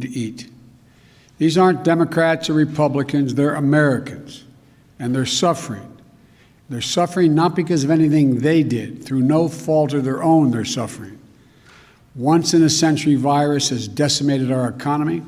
to eat. These aren't Democrats or Republicans, they're Americans, and they're suffering. They're suffering not because of anything they did. Through no fault of their own, they're suffering. Once-in-a-century virus has decimated our economy,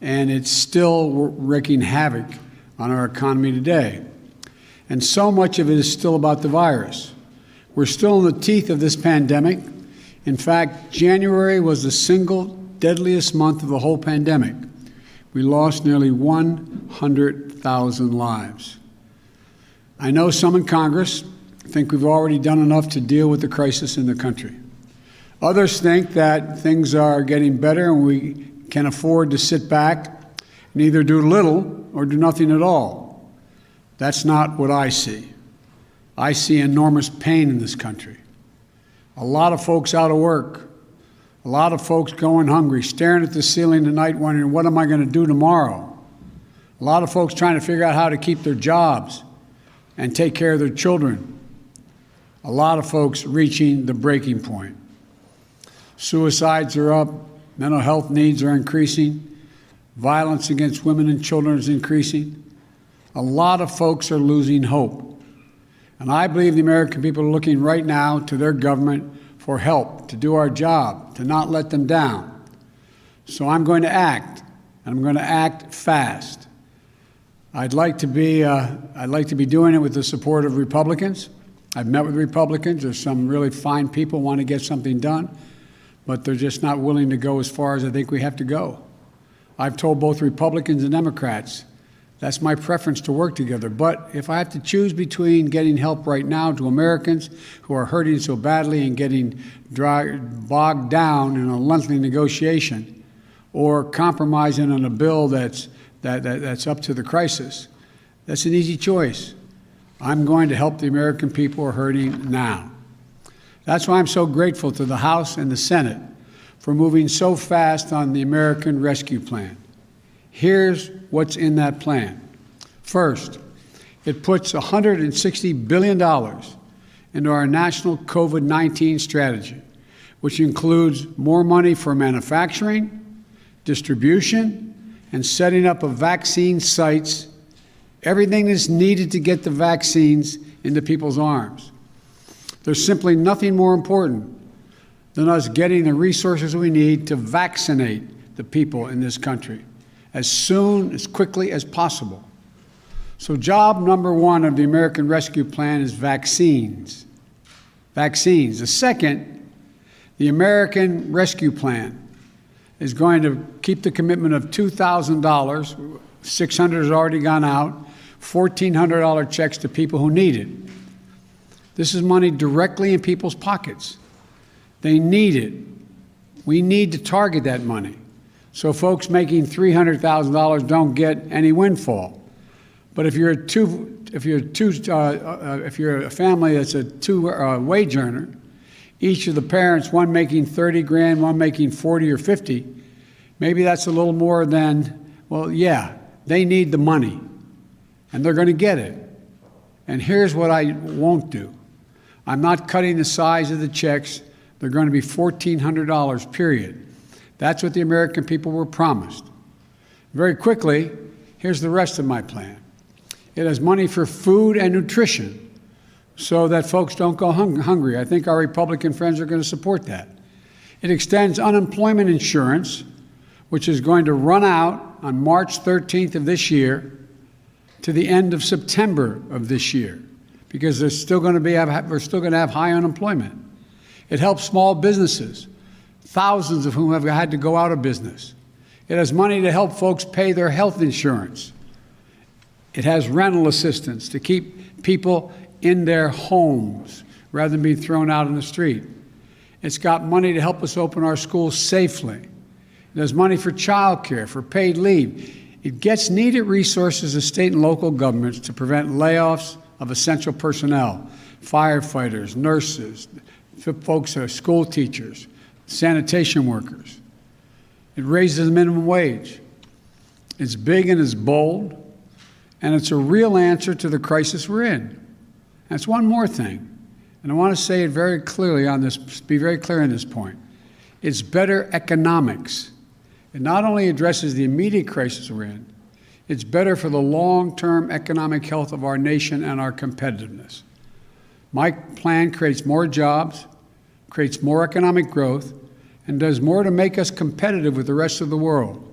and it's still wreaking havoc on our economy today. And so much of it is still about the virus. We're still in the teeth of this pandemic. In fact, January was the single deadliest month of the whole pandemic. We lost nearly 100,000 lives. I know some in Congress think we've already done enough to deal with the crisis in the country. Others think that things are getting better and we can afford to sit back and either do little or do nothing at all. That's not what I see. I see enormous pain in this country. A lot of folks out of work, a lot of folks going hungry, staring at the ceiling tonight wondering, what am I going to do tomorrow? A lot of folks trying to figure out how to keep their jobs and take care of their children. A lot of folks reaching the breaking point. Suicides are up, mental health needs are increasing, violence against women and children is increasing. A lot of folks are losing hope. And I believe the American people are looking right now to their government for help, to do our job, to not let them down. So I'm going to act, and I'm going to act fast. I'd like to be doing it with the support of Republicans. I've met with Republicans. There's some really fine people who want to get something done, but they're just not willing to go as far as I think we have to go. I've told both Republicans and Democrats that's my preference, to work together. But if I have to choose between getting help right now to Americans who are hurting so badly and getting bogged down in a lengthy negotiation, or compromising on a bill that's up to the crisis, that's an easy choice. I'm going to help the American people who are hurting now. That's why I'm so grateful to the House and the Senate for moving so fast on the American Rescue Plan. Here's what's in that plan. First, it puts $160 billion into our national COVID-19 strategy, which includes more money for manufacturing, distribution, and setting up of vaccine sites, everything that's needed to get the vaccines into people's arms. There's simply nothing more important than us getting the resources we need to vaccinate the people in this country as soon, as quickly as possible. So job number one of the American Rescue Plan is vaccines. Vaccines. The second, the American Rescue Plan is going to keep the commitment of $2,000, $600 has already gone out, $1,400 checks to people who need it. This is money directly in people's pockets. They need it. We need to target that money, so folks making $300,000 don't get any windfall. But if you're a family that's a wage earner, each of the parents, one making 30 grand, one making 40 or 50, maybe that's a little more than, well, yeah, they need the money, and they're going to get it. And here's what I won't do. I'm not cutting the size of the checks. They're going to be $1,400, period. That's what the American people were promised. Very quickly, here's the rest of my plan. It has money for food and nutrition so that folks don't go hungry. I think our Republican friends are going to support that. It extends unemployment insurance, which is going to run out on March 13th of this year to the end of September of this year, because we're still going to have high unemployment. It helps small businesses, thousands of whom have had to go out of business. It has money to help folks pay their health insurance. It has rental assistance to keep people in their homes rather than being thrown out on the street. It's got money to help us open our schools safely. It has money for child care, for paid leave. It gets needed resources of state and local governments to prevent layoffs of essential personnel, firefighters, nurses, folks who are school teachers, sanitation workers. It raises the minimum wage. It's big and it's bold, and it's a real answer to the crisis we're in. That's one more thing, and I want to say it very clearly on this, be very clear on this point. It's better economics. It not only addresses the immediate crisis we're in, it's better for the long-term economic health of our nation and our competitiveness. My plan creates more jobs, creates more economic growth, and does more to make us competitive with the rest of the world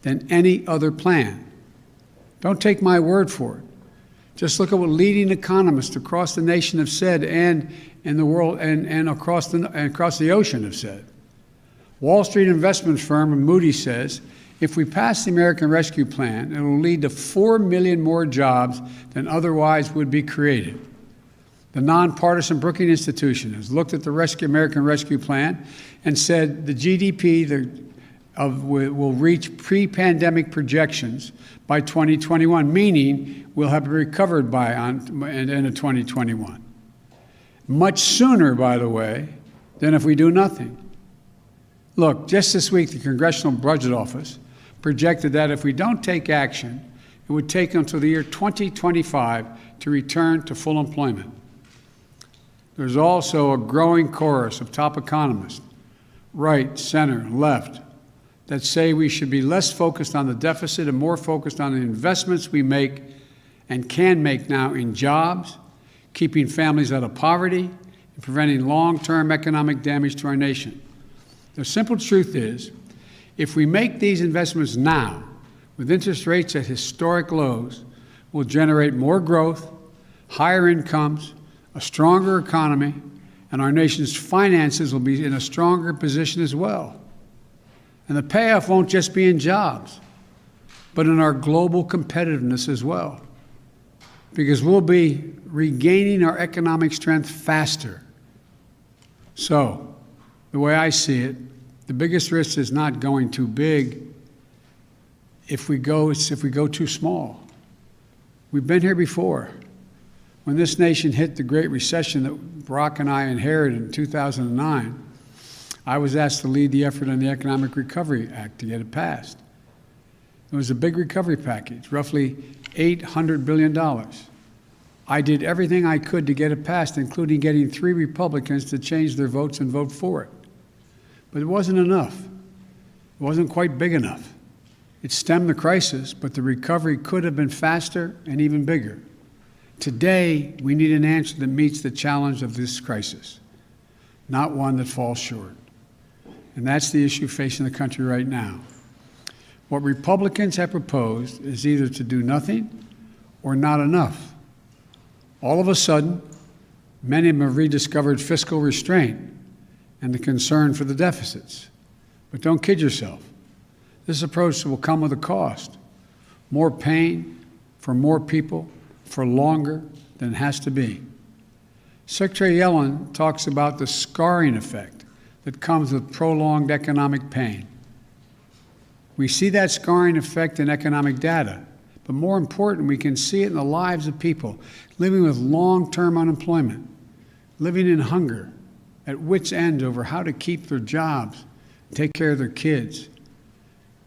than any other plan. Don't take my word for it. Just look at what leading economists across the nation have said and in the world and across the ocean have said. Wall Street investment firm Moody's says, if we pass the American Rescue Plan, it will lead to 4 million more jobs than otherwise would be created. The nonpartisan Brookings Institution has looked at the American Rescue Plan and said the GDP will reach pre-pandemic projections by 2021, meaning we'll have recovered by end of 2021. Much sooner, by the way, than if we do nothing. Look, just this week, the Congressional Budget Office projected that if we don't take action, it would take until the year 2025 to return to full employment. There's also a growing chorus of top economists, right, center, left, that say we should be less focused on the deficit and more focused on the investments we make and can make now in jobs, keeping families out of poverty, and preventing long-term economic damage to our nation. The simple truth is, if we make these investments now, with interest rates at historic lows, we'll generate more growth, higher incomes, a stronger economy, and our nation's finances will be in a stronger position as well. And the payoff won't just be in jobs, but in our global competitiveness as well, because we'll be regaining our economic strength faster. So, the way I see it, the biggest risk is not going too big if we go too small. We've been here before. When this nation hit the Great Recession that Barack and I inherited in 2009, I was asked to lead the effort on the Economic Recovery Act to get it passed. It was a big recovery package, roughly $800 billion. I did everything I could to get it passed, including getting 3 Republicans to change their votes and vote for it. But it wasn't enough. It wasn't quite big enough. It stemmed the crisis, but the recovery could have been faster and even bigger. Today, we need an answer that meets the challenge of this crisis, not one that falls short. And that's the issue facing the country right now. What Republicans have proposed is either to do nothing or not enough. All of a sudden, many of them have rediscovered fiscal restraint and the concern for the deficits. But don't kid yourself. This approach will come with a cost. More pain for more people for longer than it has to be. Secretary Yellen talks about the scarring effect that comes with prolonged economic pain. We see that scarring effect in economic data, but more important, we can see it in the lives of people living with long-term unemployment, living in hunger, at wit's end over how to keep their jobs, take care of their kids.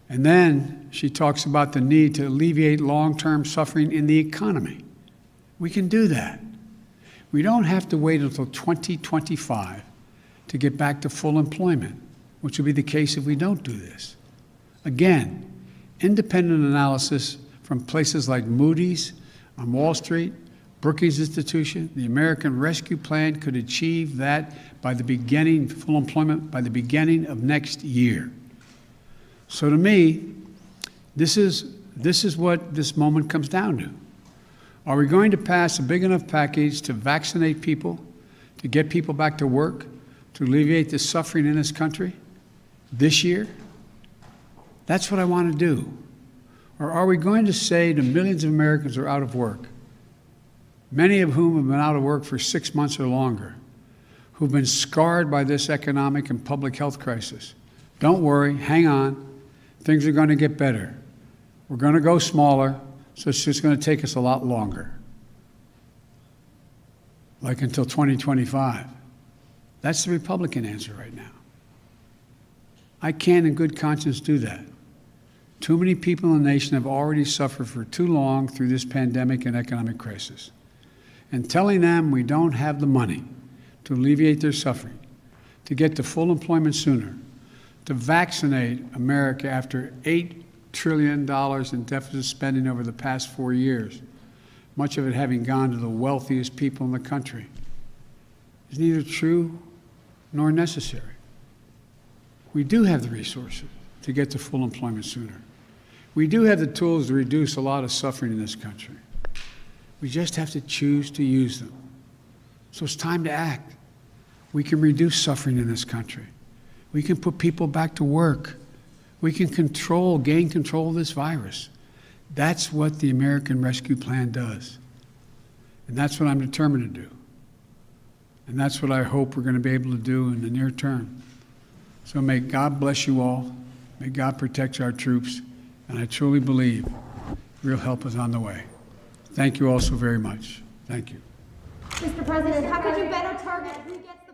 And then she talks about the need to alleviate long-term suffering in the economy. We can do that. We don't have to wait until 2025 to get back to full employment, which will be the case if we don't do this. Again, independent analysis from places like Moody's on Wall Street, Brookings Institution, the American Rescue Plan could achieve that by the beginning, full employment by the beginning of next year. So to me, this is what this moment comes down to. Are we going to pass a big enough package to vaccinate people, to get people back to work, to alleviate the suffering in this country this year? That's what I want to do. Or are we going to say to millions of Americans who are out of work, many of whom have been out of work for 6 months or longer, who've been scarred by this economic and public health crisis, don't worry, hang on, things are going to get better. We're going to go smaller, so it's just going to take us a lot longer, like until 2025. That's the Republican answer right now. I can't in good conscience do that. Too many people in the nation have already suffered for too long through this pandemic and economic crisis. And telling them we don't have the money to alleviate their suffering, to get to full employment sooner, to vaccinate America after $8 trillion in deficit spending over the past 4 years, much of it having gone to the wealthiest people in the country, is neither true nor necessary. We do have the resources to get to full employment sooner. We do have the tools to reduce a lot of suffering in this country. We just have to choose to use them. So it's time to act. We can reduce suffering in this country. We can put people back to work. We can gain control of this virus. That's what the American Rescue Plan does. And that's what I'm determined to do. And that's what I hope we're going to be able to do in the near term. So may God bless you all. May God protect our troops. And I truly believe real help is on the way. Thank you all so very much. Thank you. Mr. President, how could you better target who gets